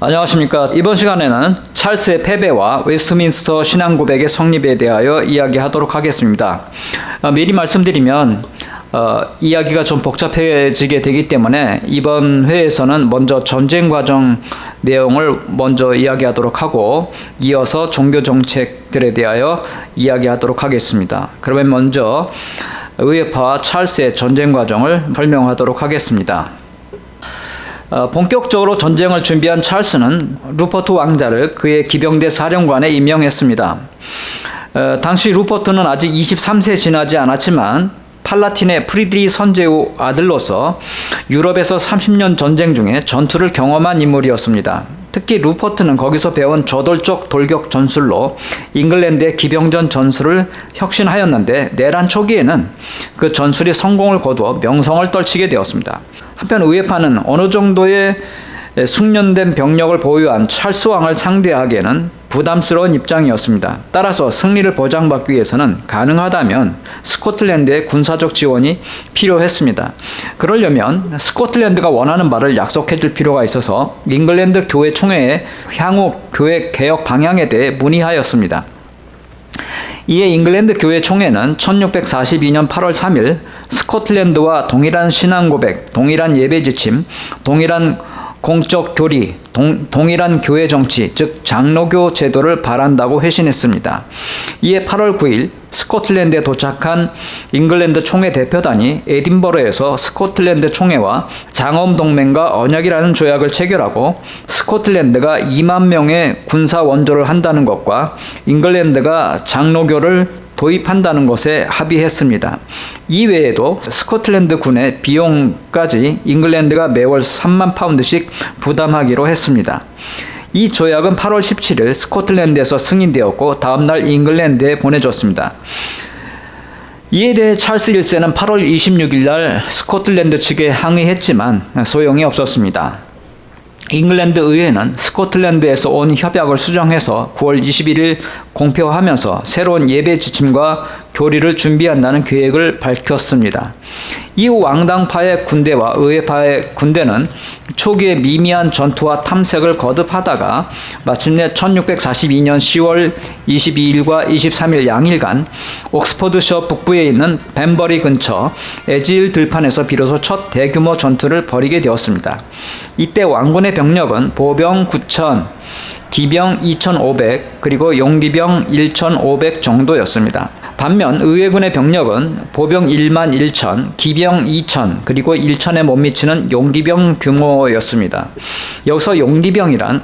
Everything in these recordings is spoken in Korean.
안녕하십니까. 이번 시간에는 찰스의 패배와 웨스트민스터 신앙고백의 성립에 대하여 이야기하도록 하겠습니다. 미리 말씀드리면 이야기가 좀 복잡해지게 되기 때문에 이번 회에서는 먼저 전쟁 과정 내용을 먼저 이야기하도록 하고 이어서 종교 정책들에 대하여 이야기하도록 하겠습니다. 그러면 먼저 의회파와 찰스의 전쟁 과정을 설명하도록 하겠습니다. 본격적으로 전쟁을 준비한 찰스는 루퍼트 왕자를 그의 기병대 사령관에 임명했습니다. 당시 루퍼트는 아직 23세 지나지 않았지만 팔라틴의 프리드리 선제의 아들로서 유럽에서 30년 전쟁 중에 전투를 경험한 인물이었습니다. 특히 루퍼트는 거기서 배운 저돌적 돌격 전술로 잉글랜드의 기병전 전술을 혁신하였는데 내란 초기에는 그 전술이 성공을 거두어 명성을 떨치게 되었습니다. 한편 의회파는 어느 정도의 숙련된 병력을 보유한 찰스 왕을 상대하기에는 부담스러운 입장이었습니다. 따라서 승리를 보장받기 위해서는 가능하다면 스코틀랜드의 군사적 지원이 필요했습니다. 그러려면 스코틀랜드가 원하는 바를 약속해 줄 필요가 있어서 잉글랜드 교회 총회에 향후 교회 개혁 방향에 대해 문의하였습니다. 이에 잉글랜드 교회 총회는 1642년 8월 3일 스코틀랜드와 동일한 신앙고백, 동일한 예배 지침, 동일한 공적 교리, 동일한 교회 정치, 즉 장로교 제도를 바란다고 회신했습니다. 이에 8월 9일 스코틀랜드에 도착한 잉글랜드 총회 대표단이 에딘버러에서 스코틀랜드 총회와 장엄동맹과 언약이라는 조약을 체결하고 스코틀랜드가 2만 명의 군사 원조를 한다는 것과 잉글랜드가 장로교를 도입한다는 것에 합의했습니다. 이외에도 스코틀랜드 군의 비용까지 잉글랜드가 매월 3만 파운드씩 부담하기로 했습니다. 이 조약은 8월 17일 스코틀랜드에서 승인되었고 다음날 잉글랜드에 보내졌습니다. 이에 대해 찰스 1세는 8월 26일 날 스코틀랜드 측에 항의했지만 소용이 없었습니다. 잉글랜드 의회는 스코틀랜드에서 온 협약을 수정해서 9월 21일 공표하면서 새로운 예배 지침과 교리를 준비한다는 계획을 밝혔습니다. 이후 왕당파의 군대와 의회파의 군대는 초기에 미미한 전투와 탐색을 거듭하다가 마침내 1642년 10월 22일과 23일 양일간 옥스퍼드셔 북부에 있는 벤버리 근처 에지일 들판에서 비로소 첫 대규모 전투를 벌이게 되었습니다. 이때 왕군의 병력은 보병 9,000, 기병 2,500, 그리고 용기병 1,500 정도였습니다. 반면 의회군의 병력은 보병 1만 1천, 기병 2천, 그리고 1천에 못 미치는 용기병 규모였습니다. 여기서 용기병이란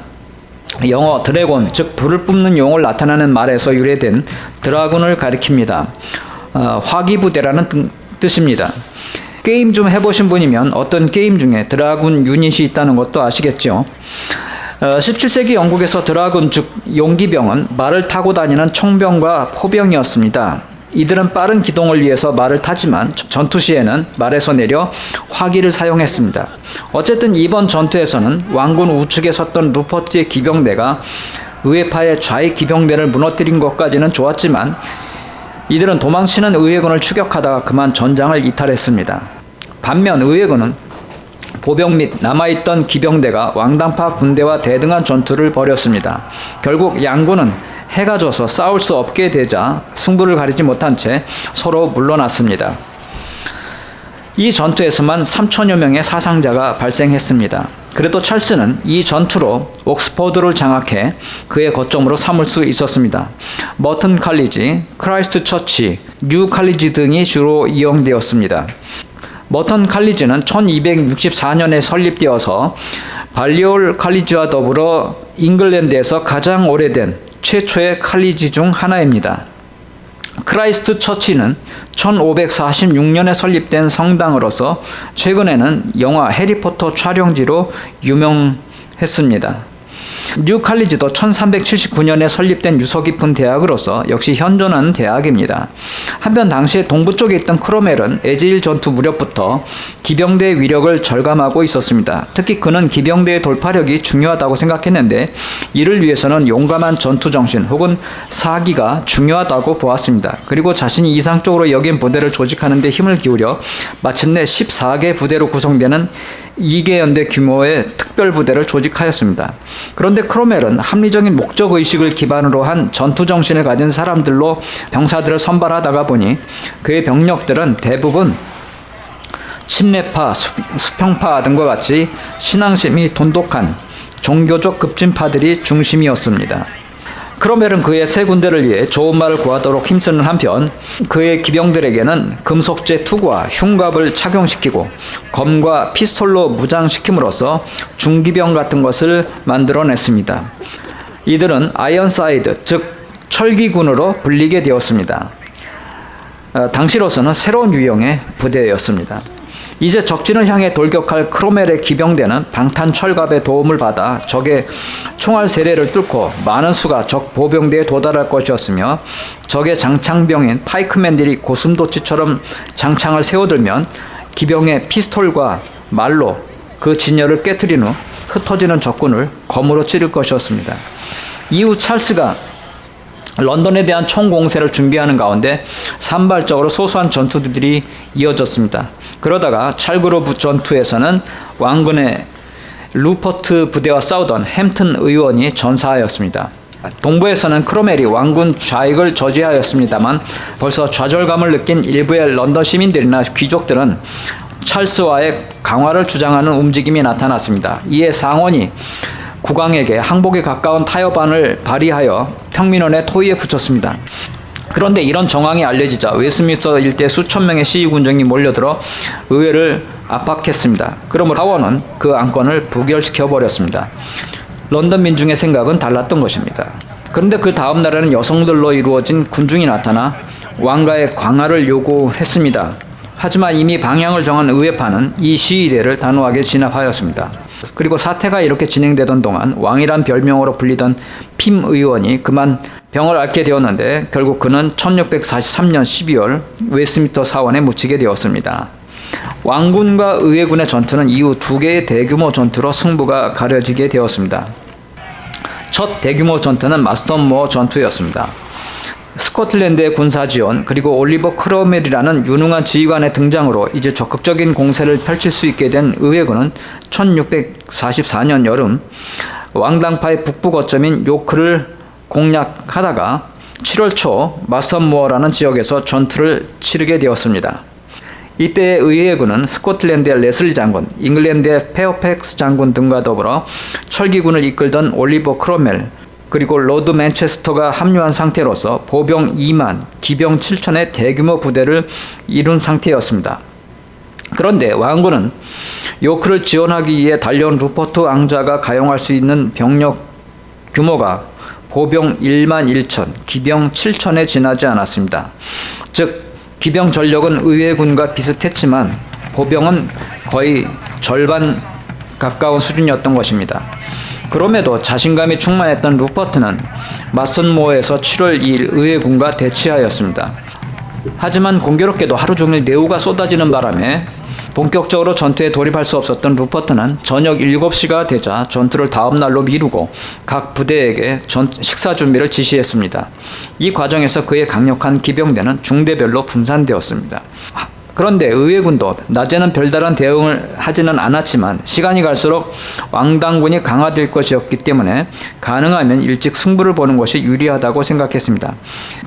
영어 드래곤, 즉 불을 뿜는 용을 나타내는 말에서 유래된 드라군을 가리킵니다. 화기부대라는 뜻입니다. 게임 좀 해보신 분이면 어떤 게임 중에 드라군 유닛이 있다는 것도 아시겠죠. 17세기 영국에서 드라군 즉 용기병은 말을 타고 다니는 총병과 포병이었습니다. 이들은 빠른 기동을 위해서 말을 타지만 전투 시에는 말에서 내려 화기를 사용했습니다. 어쨌든 이번 전투에서는 왕군 우측에 섰던 루퍼트의 기병대가 의회파의 좌익 기병대를 무너뜨린 것까지는 좋았지만 이들은 도망치는 의회군을 추격하다가 그만 전장을 이탈했습니다. 반면 의회군은 보병 및 남아있던 기병대가 왕당파 군대와 대등한 전투를 벌였습니다. 결국 양군은 해가 져서 싸울 수 없게 되자 승부를 가리지 못한 채 서로 물러났습니다. 이 전투에서만 3천여 명의 사상자가 발생했습니다. 그래도 찰스는 이 전투로 옥스퍼드를 장악해 그의 거점으로 삼을 수 있었습니다. 머튼 칼리지, 크라이스트 처치, 뉴 칼리지 등이 주로 이용되었습니다. 머턴 칼리지는 1264년에 설립되어서 발리올 칼리지와 더불어 잉글랜드에서 가장 오래된 최초의 칼리지 중 하나입니다. 크라이스트 처치는 1546년에 설립된 성당으로서 최근에는 영화 해리포터 촬영지로 유명했습니다. 뉴 칼리지도 1379년에 설립된 유서 깊은 대학으로서 역시 현존하는 대학입니다. 한편 당시에 동부 쪽에 있던 크로멜은 에지일 전투 무렵부터 기병대의 위력을 절감하고 있었습니다. 특히 그는 기병대의 돌파력이 중요하다고 생각했는데 이를 위해서는 용감한 전투 정신 혹은 사기가 중요하다고 보았습니다. 그리고 자신이 이상적으로 여긴 부대를 조직하는 데 힘을 기울여 마침내 14개 부대로 구성되는 2개 연대 규모의 특별부대를 조직하였습니다. 그런데 크로멜은 합리적인 목적의식을 기반으로 한 전투정신을 가진 사람들로 병사들을 선발하다가 보니 그의 병력들은 대부분 침례파, 수평파 등과 같이 신앙심이 돈독한 종교적 급진파들이 중심이었습니다. 크로멜은 그의 세 군대를 위해 좋은 말을 구하도록 힘쓰는 한편 그의 기병들에게는 금속제 투구와 흉갑을 착용시키고 검과 피스톨로 무장시킴으로써 중기병 같은 것을 만들어냈습니다. 이들은 아이언사이드, 즉 철기군으로 불리게 되었습니다. 당시로서는 새로운 유형의 부대였습니다. 이제 적진을 향해 돌격할 크로멜의 기병대는 방탄 철갑의 도움을 받아 적의 총알 세례를 뚫고 많은 수가 적 보병대에 도달할 것이었으며 적의 장창병인 파이크맨들이 고슴도치처럼 장창을 세워들면 기병의 피스톨과 말로 그 진열을 깨트린 후 흩어지는 적군을 검으로 찌를 것이었습니다. 이후 찰스가 런던에 대한 총공세를 준비하는 가운데 산발적으로 소소한 전투들이 이어졌습니다. 그러다가 찰그로브 전투에서는 왕군의 루퍼트 부대와 싸우던 햄튼 의원이 전사하였습니다. 동부에서는 크로멜이 왕군 좌익을 저지하였습니다만 벌써 좌절감을 느낀 일부의 런던 시민들이나 귀족들은 찰스와의 강화를 주장하는 움직임이 나타났습니다. 이에 상원이 국왕에게 항복에 가까운 타협안을 발의하여 평민원의 토의에 붙였습니다. 그런데 이런 정황이 알려지자 웨스트민스터 일대 수천 명의 시위군정이 몰려들어 의회를 압박했습니다. 그러므로 하원은 그 안건을 부결시켜버렸습니다. 런던 민중의 생각은 달랐던 것입니다. 그런데 그 다음 날에는 여성들로 이루어진 군중이 나타나 왕가의 강화를 요구했습니다. 하지만 이미 방향을 정한 의회파는 이 시위대를 단호하게 진압하였습니다. 그리고 사태가 이렇게 진행되던 동안 왕이란 별명으로 불리던 핌 의원이 그만 병을 앓게 되었는데 결국 그는 1643년 12월 웨스트민스터 사원에 묻히게 되었습니다. 왕군과 의회군의 전투는 이후 두 개의 대규모 전투로 승부가 가려지게 되었습니다. 첫 대규모 전투는 마스턴모어 전투였습니다. 스코틀랜드의 군사지원 그리고 올리버 크로멜이라는 유능한 지휘관의 등장으로 이제 적극적인 공세를 펼칠 수 있게 된 의회군은 1644년 여름 왕당파의 북부 거점인 요크를 공략하다가 7월 초 마스턴모어라는 지역에서 전투를 치르게 되었습니다. 이때의 의회군은 스코틀랜드의 레슬리 장군, 잉글랜드의 페어팩스 장군 등과 더불어 철기군을 이끌던 올리버 크로멜 그리고 로드 맨체스터가 합류한 상태로서 보병 2만, 기병 7천의 대규모 부대를 이룬 상태였습니다. 그런데 왕군은 요크를 지원하기 위해 달려온 루퍼트 왕자가 가용할 수 있는 병력 규모가 보병 1만 1천, 기병 7천에 지나지 않았습니다. 즉 기병 전력은 의회군과 비슷했지만 보병은 거의 절반 가까운 수준이었던 것입니다. 그럼에도 자신감이 충만했던 루퍼트는 마스턴모어에서 7월 2일 의회군과 대치하였습니다. 하지만 공교롭게도 하루 종일 뇌우가 쏟아지는 바람에 본격적으로 전투에 돌입할 수 없었던 루퍼트는 저녁 7시가 되자 전투를 다음 날로 미루고 각 부대에게 식사 준비를 지시했습니다. 이 과정에서 그의 강력한 기병대는 중대별로 분산되었습니다. 그런데 의회군도 낮에는 별다른 대응을 하지는 않았지만 시간이 갈수록 왕당군이 강화될 것이었기 때문에 가능하면 일찍 승부를 보는 것이 유리하다고 생각했습니다.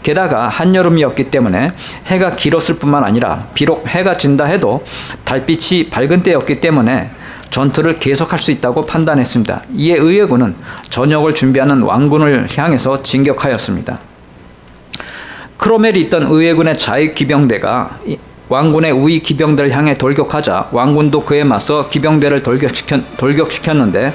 게다가 한여름이었기 때문에 해가 길었을 뿐만 아니라 비록 해가 진다 해도 달빛이 밝은 때였기 때문에 전투를 계속할 수 있다고 판단했습니다. 이에 의회군은 저녁을 준비하는 왕군을 향해서 진격하였습니다. 크로멜이 있던 의회군의 자익 기병대가 왕군의 우위 기병들을 향해 돌격하자 왕군도 그에 맞서 기병대를 돌격시켰는데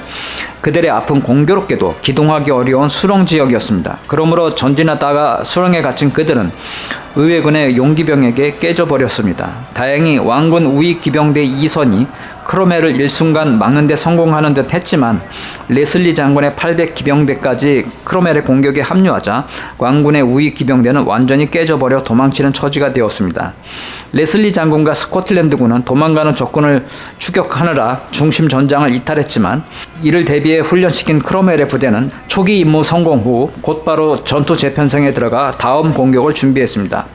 그들의 앞은 공교롭게도 기동하기 어려운 수렁 지역이었습니다. 그러므로 전진하다가 수렁에 갇힌 그들은 의회군의 용기병에게 깨져버렸습니다. 다행히 왕군 우위 기병대 2선이 크로멜을 일순간 막는 데 성공하는 듯 했지만 레슬리 장군의 800 기병대까지 크로멜의 공격에 합류하자 왕군의 우위 기병대는 완전히 깨져버려 도망치는 처지가 되었습니다. 레슬리 장군과 스코틀랜드군은 도망가는 적군을 추격하느라 중심 전장을 이탈했지만 이를 대비해 훈련시킨 크로멜의 부대는 초기 임무 성공 후 곧바로 전투 재편성에 들어가 다음 공격을 준비했습니다.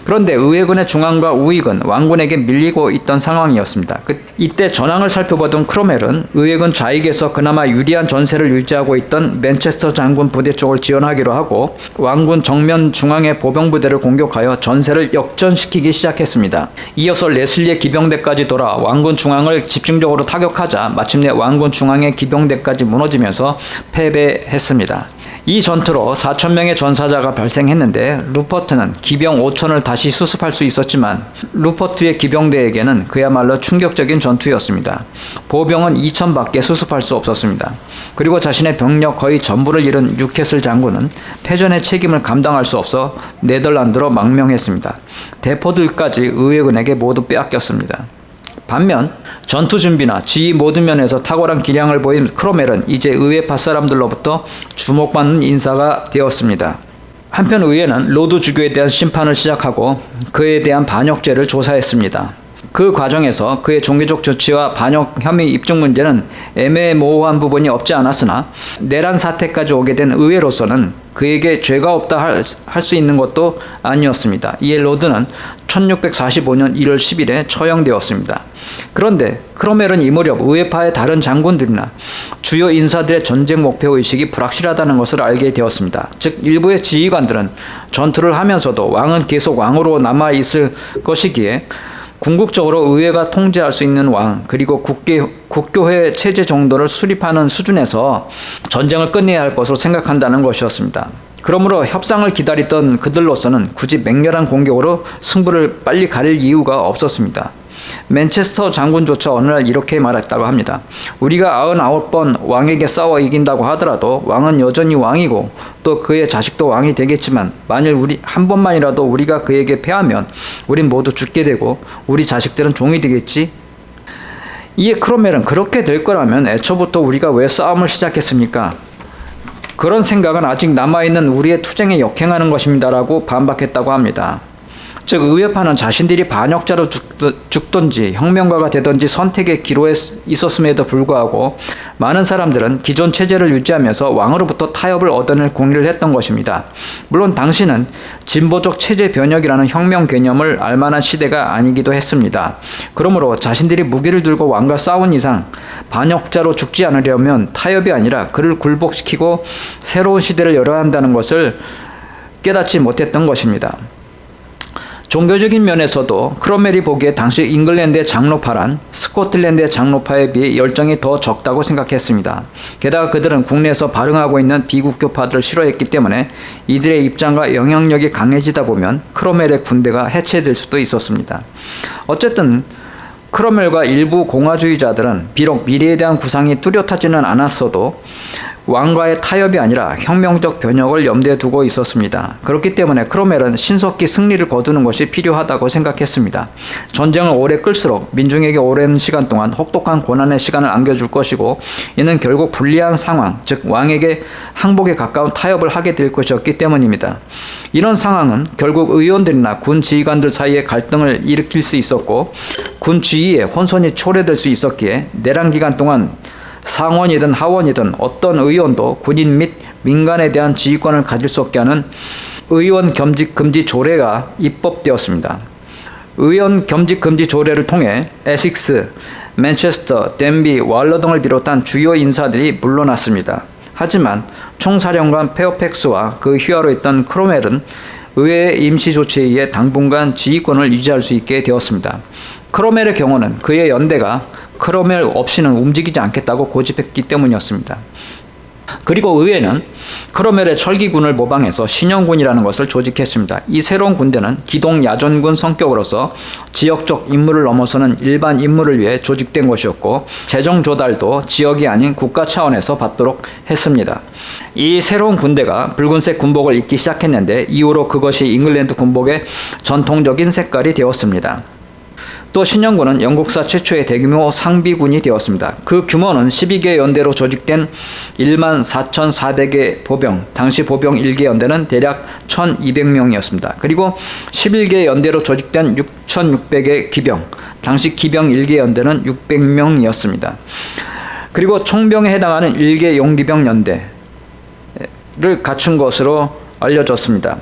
그런데 의회군의 중앙과 우익은 왕군에게 밀리고 있던 상황이었습니다. 이때 전황을 살펴보던 크로멜은 의회군 좌익에서 그나마 유리한 전세를 유지하고 있던 맨체스터 장군 부대 쪽을 지원하기로 하고 왕군 정면 중앙의 보병부대를 공격하여 전세를 역전시키기 시작했습니다. 이어서 레슬리의 기병대까지 돌아 왕군 중앙을 집중적으로 타격하자 마침내 왕군 중앙의 기병대까지 무너지면서 패배했습니다. 이 전투로 4,000명의 전사자가 발생했는데 루퍼트는 기병 5,000을 다시 수습할 수 있었지만 루퍼트의 기병대에게는 그야말로 충격적인 전투였습니다. 보병은 2,000밖에 수습할 수 없었습니다. 그리고 자신의 병력 거의 전부를 잃은 뉴캐슬 장군은 패전의 책임을 감당할 수 없어 네덜란드로 망명했습니다. 대포들까지 의회군에게 모두 빼앗겼습니다. 반면 전투 준비나 지휘 모든 면에서 탁월한 기량을 보인 크로멜은 이제 의회파 사람들로부터 주목받는 인사가 되었습니다. 한편 의회는 로드 주교에 대한 심판을 시작하고 그에 대한 반역죄를 조사했습니다. 그 과정에서 그의 종교적 조치와 반역 혐의 입증 문제는 애매모호한 부분이 없지 않았으나 내란 사태까지 오게 된 의회로서는 그에게 죄가 없다 할 수 있는 것도 아니었습니다. 이에 로드는 1645년 1월 10일에 처형되었습니다. 그런데 크로멜은 이 무렵 의회파의 다른 장군들이나 주요 인사들의 전쟁 목표의식이 불확실하다는 것을 알게 되었습니다. 즉 일부의 지휘관들은 전투를 하면서도 왕은 계속 왕으로 남아있을 것이기에 궁극적으로 의회가 통제할 수 있는 왕 그리고 국교회 체제 정도를 수립하는 수준에서 전쟁을 끝내야 할 것으로 생각한다는 것이었습니다. 그러므로 협상을 기다리던 그들로서는 굳이 맹렬한 공격으로 승부를 빨리 가릴 이유가 없었습니다. 맨체스터 장군조차 어느 날 이렇게 말했다고 합니다. 우리가 99번 왕에게 싸워 이긴다고 하더라도 왕은 여전히 왕이고 또 그의 자식도 왕이 되겠지만 만일 우리 한 번만이라도 우리가 그에게 패하면 우린 모두 죽게 되고 우리 자식들은 종이 되겠지. 이에 크로멜은 그렇게 될 거라면 애초부터 우리가 왜 싸움을 시작했습니까? 그런 생각은 아직 남아있는 우리의 투쟁에 역행하는 것입니다라고 반박했다고 합니다. 즉 의회파는 자신들이 반역자로 죽든지 혁명가가 되든지 선택의 기로에 있었음에도 불구하고 많은 사람들은 기존 체제를 유지하면서 왕으로부터 타협을 얻어낼 공리를 했던 것입니다. 물론 당시는 진보적 체제 변혁이라는 혁명 개념을 알만한 시대가 아니기도 했습니다. 그러므로 자신들이 무기를 들고 왕과 싸운 이상 반역자로 죽지 않으려면 타협이 아니라 그를 굴복시키고 새로운 시대를 열어야 한다는 것을 깨닫지 못했던 것입니다. 종교적인 면에서도 크로멜이 보기에 당시 잉글랜드의 장로파란 스코틀랜드의 장로파에 비해 열정이 더 적다고 생각했습니다. 게다가 그들은 국내에서 발흥하고 있는 비국교파들을 싫어했기 때문에 이들의 입장과 영향력이 강해지다 보면 크로멜의 군대가 해체될 수도 있었습니다. 어쨌든 크로멜과 일부 공화주의자들은 비록 미래에 대한 구상이 뚜렷하지는 않았어도 왕과의 타협이 아니라 혁명적 변혁을 염두에 두고 있었습니다. 그렇기 때문에 크로멜은 신속히 승리를 거두는 것이 필요하다고 생각했습니다. 전쟁을 오래 끌수록 민중에게 오랜 시간 동안 혹독한 고난의 시간을 안겨줄 것이고 이는 결국 불리한 상황, 즉 왕에게 항복에 가까운 타협을 하게 될 것이었기 때문입니다. 이런 상황은 결국 의원들이나 군 지휘관들 사이에 갈등을 일으킬 수 있었고 군 지휘에 혼선이 초래될 수 있었기에 내란 기간 동안 상원이든 하원이든 어떤 의원도 군인 및 민간에 대한 지휘권을 가질 수 없게 하는 의원 겸직 금지 조례가 입법되었습니다. 의원 겸직 금지 조례를 통해 에식스, 맨체스터, 댄비, 왈러 등을 비롯한 주요 인사들이 물러났습니다. 하지만 총사령관 페어팩스와 그 휘하로 있던 크로멜은 의회의 임시 조치에 의해 당분간 지휘권을 유지할 수 있게 되었습니다. 크로멜의 경우는 그의 연대가 크로멜 없이는 움직이지 않겠다고 고집했기 때문이었습니다. 그리고 의회는 크로멜의 철기군을 모방해서 신영군이라는 것을 조직했습니다. 이 새로운 군대는 기동 야전군 성격으로서 지역적 임무를 넘어서는 일반 임무를 위해 조직된 것이었고 재정 조달도 지역이 아닌 국가 차원에서 받도록 했습니다. 이 새로운 군대가 붉은색 군복을 입기 시작했는데 이후로 그것이 잉글랜드 군복의 전통적인 색깔이 되었습니다. 또 신영군은 영국사 최초의 대규모 상비군이 되었습니다. 그 규모는 12개 연대로 조직된 14,400의 보병, 당시 보병 1개 연대는 대략 1,200명이었습니다. 그리고 11개 연대로 조직된 6,600의 기병, 당시 기병 1개 연대는 600명이었습니다. 그리고 총병에 해당하는 1개 용기병 연대를 갖춘 것으로 알려졌습니다.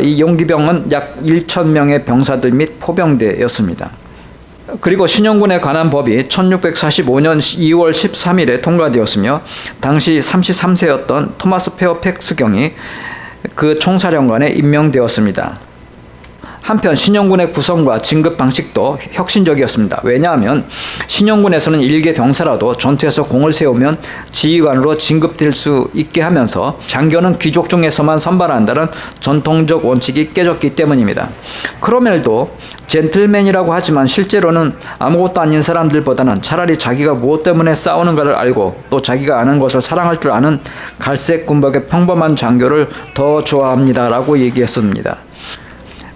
이 용기병은 약 1,000명의 병사들 및 포병대였습니다. 그리고 신영군에 관한 법이 1645년 2월 13일에 통과되었으며 당시 33세였던 토마스 페어팩스 경이 그 총사령관에 임명되었습니다. 한편 신영군의 구성과 진급 방식도 혁신적이었습니다. 왜냐하면 신영군에서는 일개 병사라도 전투에서 공을 세우면 지휘관으로 진급될 수 있게 하면서 장교는 귀족 중에서만 선발한다는 전통적 원칙이 깨졌기 때문입니다. 크로멜도 젠틀맨이라고 하지만 실제로는 아무것도 아닌 사람들보다는 차라리 자기가 무엇 때문에 싸우는가를 알고 또 자기가 아는 것을 사랑할 줄 아는 갈색 군복의 평범한 장교를 더 좋아합니다라고 얘기했습니다.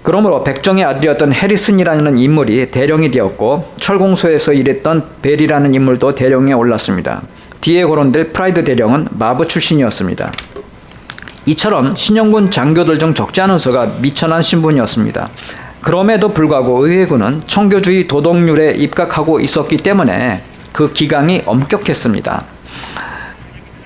그러므로 백정의 아들이었던 해리슨이라는 인물이 대령이 되었고 철공소에서 일했던 벨이라는 인물도 대령에 올랐습니다. 뒤에 거론될 프라이드 대령은 마부 출신이었습니다. 이처럼 신영군 장교들 중 적지 않은 수가 미천한 신분이었습니다. 그럼에도 불구하고 의회군은 청교주의 도덕률에 입각하고 있었기 때문에 그 기강이 엄격했습니다.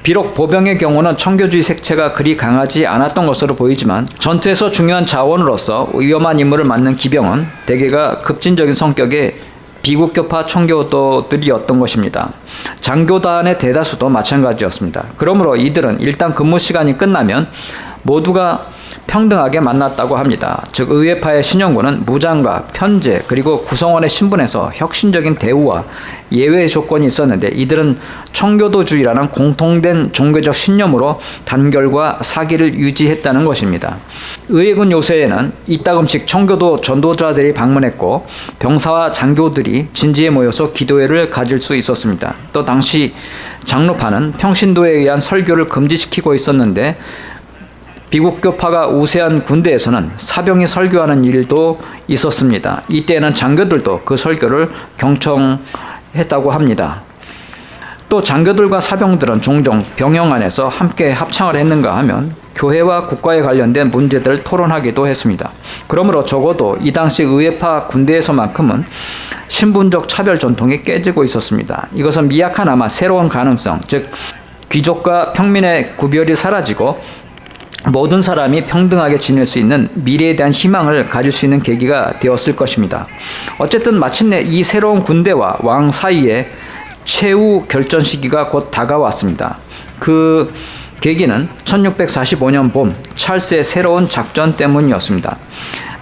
비록 보병의 경우는 청교주의 색채가 그리 강하지 않았던 것으로 보이지만 전투에서 중요한 자원으로서 위험한 임무를 맡는 기병은 대개가 급진적인 성격의 비국교파 청교도들이었던 것입니다. 장교단의 대다수도 마찬가지였습니다. 그러므로 이들은 일단 근무 시간이 끝나면 모두가 평등하게 만났다고 합니다. 즉 의회파의 신영군은 무장과 편제 그리고 구성원의 신분에서 혁신적인 대우와 예외 조건이 있었는데 이들은 청교도주의라는 공통된 종교적 신념으로 단결과 사기를 유지했다는 것입니다. 의회군 요새에는 이따금씩 청교도 전도자들이 방문했고 병사와 장교들이 진지에 모여서 기도회를 가질 수 있었습니다. 또 당시 장로파는 평신도에 의한 설교를 금지시키고 있었는데 비국교파가 우세한 군대에서는 사병이 설교하는 일도 있었습니다. 이때에는 장교들도 그 설교를 경청했다고 합니다. 또 장교들과 사병들은 종종 병영 안에서 함께 합창을 했는가 하면 교회와 국가에 관련된 문제들을 토론하기도 했습니다. 그러므로 적어도 이 당시 의회파 군대에서만큼은 신분적 차별 전통이 깨지고 있었습니다. 이것은 미약하나마 새로운 가능성, 즉 귀족과 평민의 구별이 사라지고 모든 사람이 평등하게 지낼 수 있는 미래에 대한 희망을 가질 수 있는 계기가 되었을 것입니다. 어쨌든 마침내 이 새로운 군대와 왕 사이에 최후 결전 시기가 곧 다가왔습니다. 그 계기는 1645년 봄 찰스의 새로운 작전 때문이었습니다.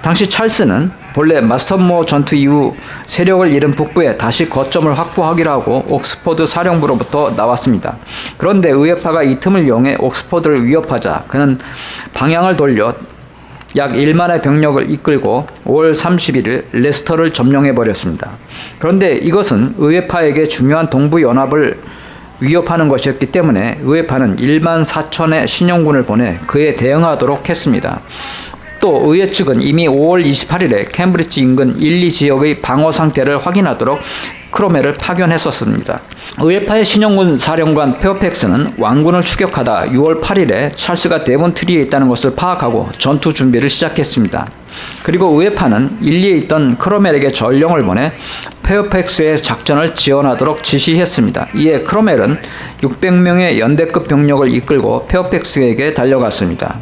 당시 찰스는 본래 마스턴모 전투 이후 세력을 잃은 북부에 다시 거점을 확보하기로 하고 옥스퍼드 사령부로부터 나왔습니다. 그런데 의회파가 이 틈을 이용해 옥스퍼드를 위협하자 그는 방향을 돌려 약 1만의 병력을 이끌고 5월 31일 레스터를 점령해버렸습니다. 그런데 이것은 의회파에게 중요한 동부연합을 위협하는 것이었기 때문에 의회파는 1만 4천의 신영군을 보내 그에 대응하도록 했습니다. 또 의회 측은 이미 5월 28일에 캠브리지 인근 1, 2 지역의 방어 상태를 확인하도록 크로멜을 파견했었습니다. 의회파의 신영군 사령관 페어팩스는 왕군을 추격하다 6월 8일에 찰스가 데본트리에 있다는 것을 파악하고 전투 준비를 시작했습니다. 그리고 의회파는 1, 2에 있던 크로멜에게 전령을 보내 페어팩스의 작전을 지원하도록 지시했습니다. 이에 크로멜은 600명의 연대급 병력을 이끌고 페어팩스에게 달려갔습니다.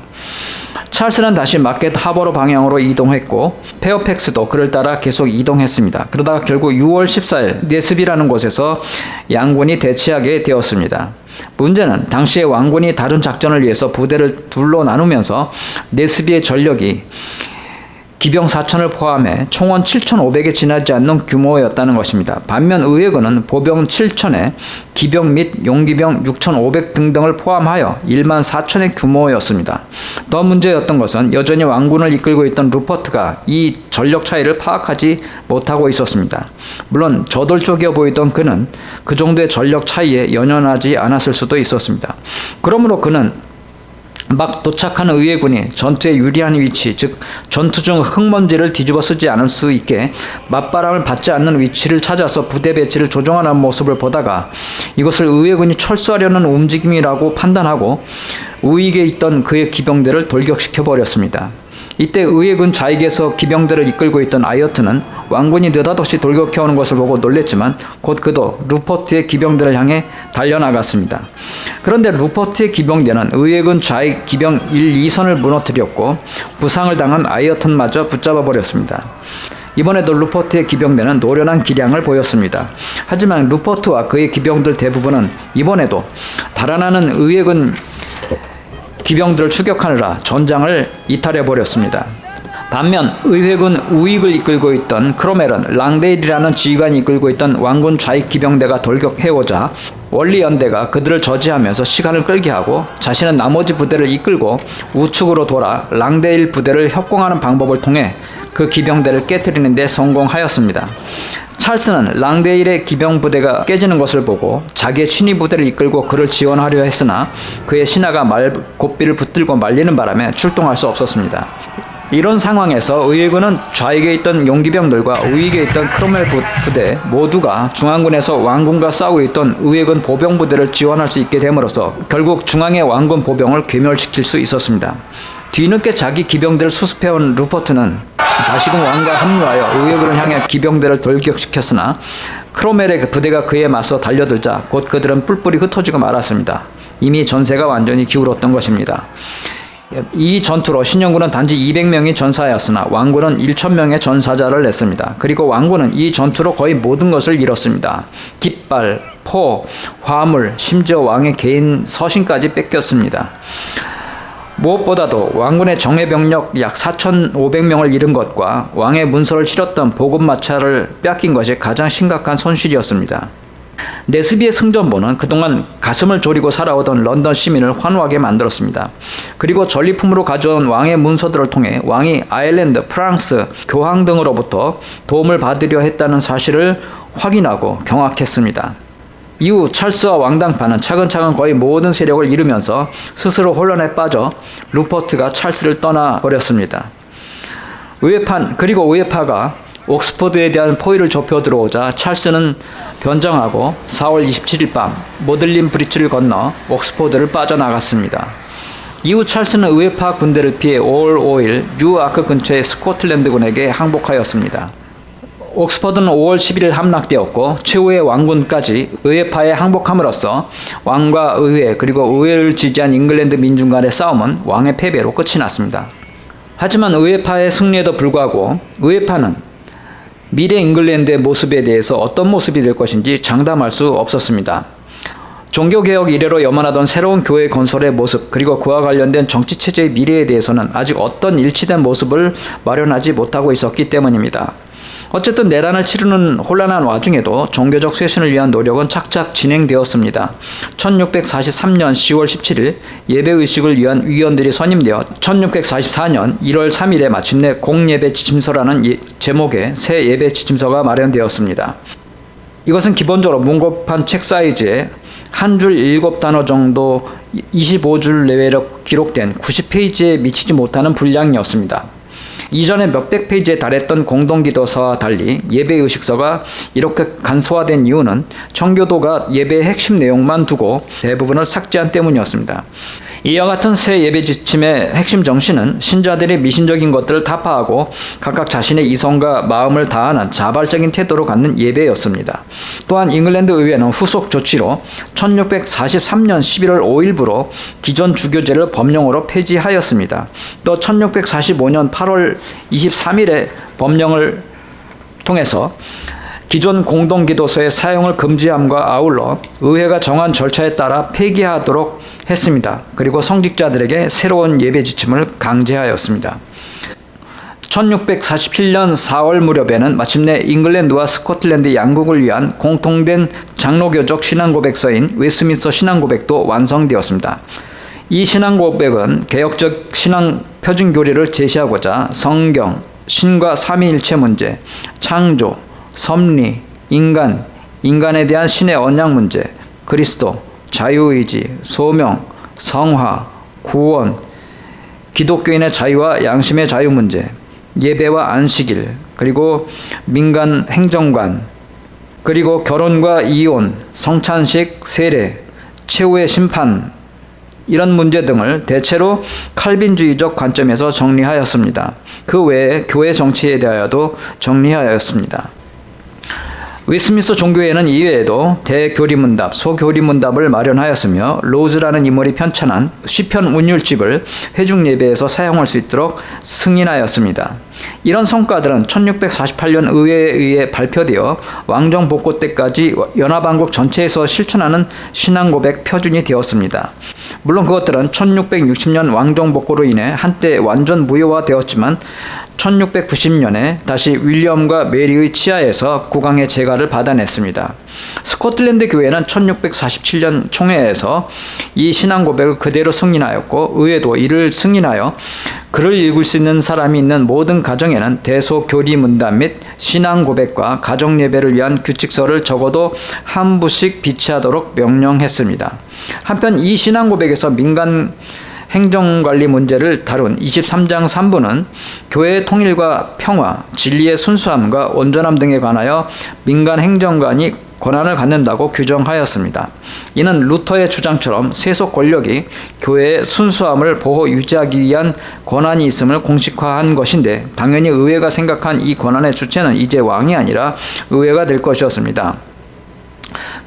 찰스는 다시 마켓 하버로 방향으로 이동했고 페어팩스도 그를 따라 계속 이동했습니다. 그러다가 결국 6월 14일 네스비라는 곳에서 양군이 대치하게 되었습니다. 문제는 당시에 왕군이 다른 작전을 위해서 부대를 둘로 나누면서 네스비의 전력이 기병 4천을 포함해 총원 7,500에 지나지 않는 규모였다는 것입니다. 반면 의회군은 보병 7천에 기병 및 용기병 6,500 등등을 포함하여 1만 4천의 규모였습니다. 더 문제였던 것은 여전히 왕군을 이끌고 있던 루퍼트가 이 전력 차이를 파악하지 못하고 있었습니다. 물론 저돌적이어 보이던 그는 그 정도의 전력 차이에 연연하지 않았을 수도 있었습니다. 그러므로 그는 막 도착하는 의회군이 전투에 유리한 위치, 즉 전투 중 흙먼지를 뒤집어 쓰지 않을 수 있게 맞바람을 받지 않는 위치를 찾아서 부대 배치를 조정하는 모습을 보다가 이것을 의회군이 철수하려는 움직임이라고 판단하고 우익에 있던 그의 기병대를 돌격시켜 버렸습니다. 이때 의회군 좌익에서 기병대를 이끌고 있던 아이어트는 왕군이 느닷없이 돌격해오는 것을 보고 놀랬지만 곧 그도 루퍼트의 기병대를 향해 달려나갔습니다. 그런데 루퍼트의 기병대는 의회군 좌익 기병 1, 2선을 무너뜨렸고 부상을 당한 아이어튼마저 붙잡아 버렸습니다. 이번에도 루퍼트의 기병대는 노련한 기량을 보였습니다. 하지만 루퍼트와 그의 기병들 대부분은 이번에도 달아나는 의회군 기병들을 추격하느라 전장을 이탈해버렸습니다. 반면 의회군 우익을 이끌고 있던 크로멜은 랑데일이라는 지휘관이 이끌고 있던 왕군 좌익 기병대가 돌격해오자 원리 연대가 그들을 저지하면서 시간을 끌게 하고 자신은 나머지 부대를 이끌고 우측으로 돌아 랑데일 부대를 협공하는 방법을 통해 그 기병대를 깨뜨리는 데 성공하였습니다. 찰스는 랑데일의 기병 부대가 깨지는 것을 보고 자기의 친위 부대를 이끌고 그를 지원하려 했으나 그의 신하가 고삐를 붙들고 말리는 바람에 출동할 수 없었습니다. 이런 상황에서 의회군은 좌익에 있던 용기병들과 우익에 있던 크로멜 부대 모두가 중앙군에서 왕군과 싸우고 있던 의회군 보병 부대를 지원할 수 있게 됨으로써 결국 중앙의 왕군 보병을 괴멸시킬 수 있었습니다. 뒤늦게 자기 기병들을 수습해온 루퍼트는 다시금 왕과 합류하여 의회군을 향해 기병대를 돌격시켰으나 크로멜의 부대가 그에 맞서 달려들자 곧 그들은 뿔뿔이 흩어지고 말았습니다. 이미 전세가 완전히 기울었던 것입니다. 이 전투로 신영군은 단지 200명이 전사하였으나 왕군은 1000명의 전사자를 냈습니다. 그리고 왕군은 이 전투로 거의 모든 것을 잃었습니다. 깃발, 포, 화물, 심지어 왕의 개인 서신까지 뺏겼습니다. 무엇보다도 왕군의 정예병력 약 4,500명을 잃은 것과 왕의 문서를 실었던 보급마차를 뺏긴 것이 가장 심각한 손실이었습니다. 네스비의 승전보는 그동안 가슴을 졸이고 살아오던 런던 시민을 환호하게 만들었습니다. 그리고 전리품으로 가져온 왕의 문서들을 통해 왕이 아일랜드, 프랑스, 교황 등으로부터 도움을 받으려 했다는 사실을 확인하고 경악했습니다. 이후 찰스와 왕당파는 차근차근 거의 모든 세력을 잃으면서 스스로 혼란에 빠져 루퍼트가 찰스를 떠나버렸습니다. 의회파가 옥스퍼드에 대한 포위를 좁혀 들어오자 찰스는 변장하고 4월 27일 밤 모들린 브리지를 건너 옥스퍼드를 빠져나갔습니다. 이후 찰스는 의회파 군대를 피해 5월 5일 뉴아크 근처의 스코틀랜드군에게 항복하였습니다. 옥스퍼드는 5월 11일 함락되었고 최후의 왕군까지 의회파에 항복함으로써 왕과 의회 그리고 의회를 지지한 잉글랜드 민중 간의 싸움은 왕의 패배로 끝이 났습니다. 하지만 의회파의 승리에도 불구하고 의회파는 미래 잉글랜드의 모습에 대해서 어떤 모습이 될 것인지 장담할 수 없었습니다. 종교개혁 이래로 염원하던 새로운 교회 건설의 모습 그리고 그와 관련된 정치체제의 미래에 대해서는 아직 어떤 일치된 모습을 마련하지 못하고 있었기 때문입니다. 어쨌든 내란을 치르는 혼란한 와중에도 종교적 쇄신을 위한 노력은 착착 진행되었습니다. 1643년 10월 17일 예배의식을 위한 위원들이 선임되어 1644년 1월 3일에 마침내 공예배 지침서라는 제목의 새 예배 지침서가 마련되었습니다. 이것은 기본적으로 문고판 책 사이즈에 한 줄 7단어 정도 25줄 내외로 기록된 90페이지에 미치지 못하는 분량이었습니다. 이전에 몇백 페이지에 달했던 공동기도서와 달리 예배의식서가 이렇게 간소화된 이유는 청교도가 예배의 핵심 내용만 두고 대부분을 삭제한 때문이었습니다. 이와 같은 새 예배 지침의 핵심 정신은 신자들이 미신적인 것들을 타파하고 각각 자신의 이성과 마음을 다하는 자발적인 태도로 갖는 예배였습니다. 또한 잉글랜드 의회는 후속 조치로 1643년 11월 5일부로 기존 주교제를 법령으로 폐지하였습니다. 또 1645년 8월 23일에 법령을 통해서 기존 공동기도서의 사용을 금지함과 아울러 의회가 정한 절차에 따라 폐기하도록 했습니다. 그리고 성직자들에게 새로운 예배 지침을 강제하였습니다. 1647년 4월 무렵에는 마침내 잉글랜드와 스코틀랜드 양국을 위한 공통된 장로교적 신앙고백서인 웨스트민스터 신앙고백도 완성되었습니다. 이 신앙고백은 개혁적 신앙 표준교리를 제시하고자 성경, 신과 삼위일체 문제, 창조, 섭리, 인간에 대한 신의 언약 문제, 그리스도, 자유의지, 소명, 성화, 구원, 기독교인의 자유와 양심의 자유 문제, 예배와 안식일, 그리고 민간 행정관, 그리고 결혼과 이혼, 성찬식, 세례, 최후의 심판, 이런 문제 등을 대체로 칼빈주의적 관점에서 정리하였습니다. 그 외에 교회 정치에 대하여도 정리하였습니다. 웨스트민스터 종교회는 이외에도 대교리문답, 소교리문답을 마련하였으며 로즈라는 인물이 편찬한 시편 운율집을 회중 예배에서 사용할 수 있도록 승인하였습니다. 이런 성과들은 1648년 의회에 의해 발표되어 왕정 복고 때까지 연합왕국 전체에서 실천하는 신앙고백 표준이 되었습니다. 물론 그것들은 1660년 왕정 복고로 인해 한때 완전 무효화되었지만 1690년에 다시 윌리엄과 메리의 치하에서 국왕의 재가를 받아냈습니다. 스코틀랜드 교회는 1647년 총회에서 이 신앙 고백을 그대로 승인하였고 의회도 이를 승인하여 글을 읽을 수 있는 사람이 있는 모든 가정에는 대소교리 문답 및 신앙 고백과 가정 예배를 위한 규칙서를 적어도 한 부씩 비치하도록 명령했습니다. 한편 이 신앙 고백에서 민간 행정관리 문제를 다룬 23장 3부는 교회의 통일과 평화, 진리의 순수함과 온전함 등에 관하여 민간 행정관이 권한을 갖는다고 규정하였습니다. 이는 루터의 주장처럼 세속 권력이 교회의 순수함을 보호 유지하기 위한 권한이 있음을 공식화한 것인데 당연히 의회가 생각한 이 권한의 주체는 이제 왕이 아니라 의회가 될 것이었습니다.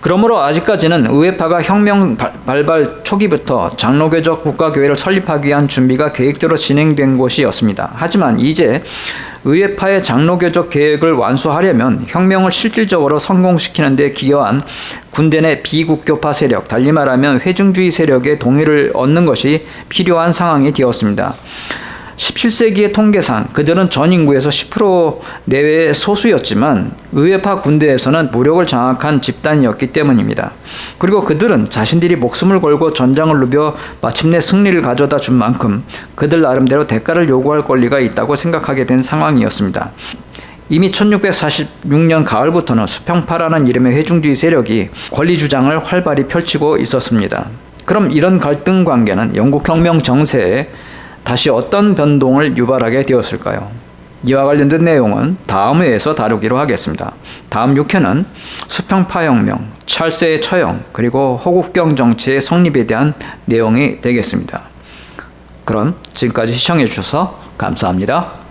그러므로 아직까지는 의회파가 혁명 발발 초기부터 장로교적 국가교회를 설립하기 위한 준비가 계획대로 진행된 곳이었습니다. 하지만 이제 의회파의 장로교적 계획을 완수하려면 혁명을 실질적으로 성공시키는 데 기여한 군대 내 비국교파 세력, 달리 말하면 회중주의 세력의 동의를 얻는 것이 필요한 상황이 되었습니다. 17세기의 통계상 그들은 전 인구에서 10% 내외의 소수였지만 의회파 군대에서는 무력을 장악한 집단이었기 때문입니다. 그리고 그들은 자신들이 목숨을 걸고 전장을 누벼 마침내 승리를 가져다 준 만큼 그들 나름대로 대가를 요구할 권리가 있다고 생각하게 된 상황이었습니다. 이미 1646년 가을부터는 수평파라는 이름의 회중주의 세력이 권리 주장을 활발히 펼치고 있었습니다. 그럼 이런 갈등 관계는 영국 혁명 정세에 다시 어떤 변동을 유발하게 되었을까요? 이와 관련된 내용은 다음 회에서 다루기로 하겠습니다. 다음 6회는 수평파 혁명, 찰스의 처형, 그리고 호국경 정치의 성립에 대한 내용이 되겠습니다. 그럼 지금까지 시청해 주셔서 감사합니다.